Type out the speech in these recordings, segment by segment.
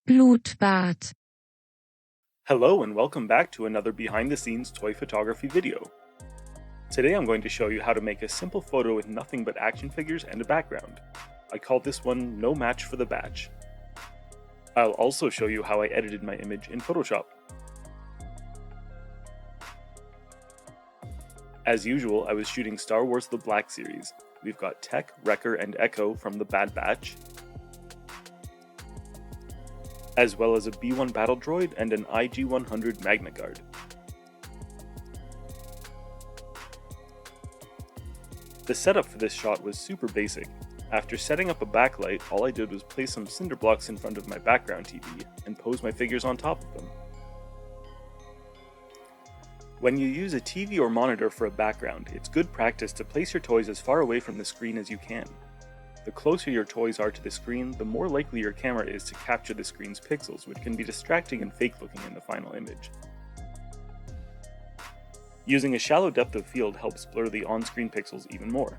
Blutbad. Hello and welcome back to another behind-the-scenes toy photography video. Today I'm going to show you how to make a simple photo with nothing but action figures and a background. I call this one No Match for the Batch. I'll also show you how I edited my image in Photoshop. As usual, I was shooting Star Wars The Black Series. We've got Tech, Wrecker, and Echo from the Bad Batch, as well as a B1 Battle Droid and an IG-100 MagnaGuard. The setup for this shot was super basic. After setting up a backlight, all I did was place some cinder blocks in front of my background TV and pose my figures on top of them. When you use a TV or monitor for a background, it's good practice to place your toys as far away from the screen as you can. The closer your toys are to the screen, the more likely your camera is to capture the screen's pixels, which can be distracting and fake looking in the final image. Using a shallow depth of field helps blur the on-screen pixels even more.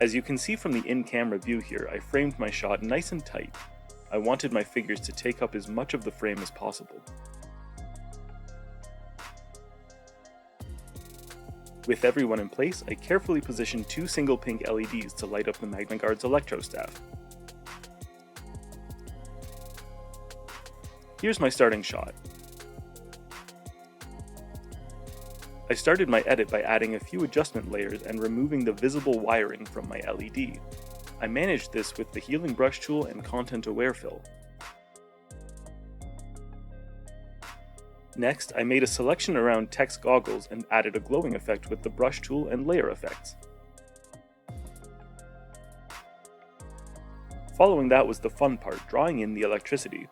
As you can see from the in-camera view here, I framed my shot nice and tight. I wanted my figures to take up as much of the frame as possible. With everyone in place, I carefully positioned two single pink LEDs to light up the MagnaGuard's electro staff. Here's my starting shot. I started my edit by adding a few adjustment layers and removing the visible wiring from my LED. I managed this with the healing brush tool and content aware fill. Next, I made a selection around Tech's goggles and added a glowing effect with the brush tool and layer effects. Following that was the fun part, drawing in the electricity.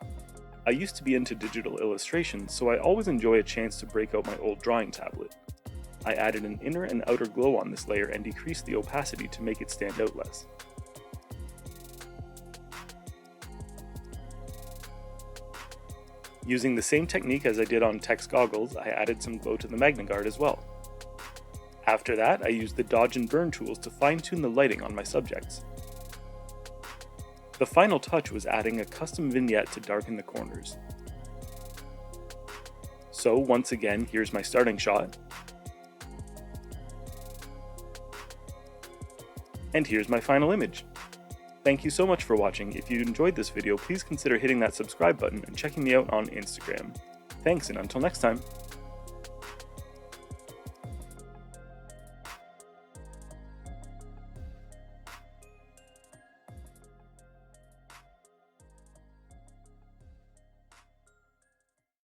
I used to be into digital illustration, so I always enjoy a chance to break out my old drawing tablet. I added an inner and outer glow on this layer and decreased the opacity to make it stand out less. Using the same technique as I did on Tech's goggles, I added some glow to the MagnaGuard as well. After that, I used the dodge and burn tools to fine-tune the lighting on my subjects. The final touch was adding a custom vignette to darken the corners. So once again, here's my starting shot. And here's my final image. Thank you so much for watching. If you enjoyed this video, please consider hitting that subscribe button and checking me out on Instagram. Thanks, and until next time.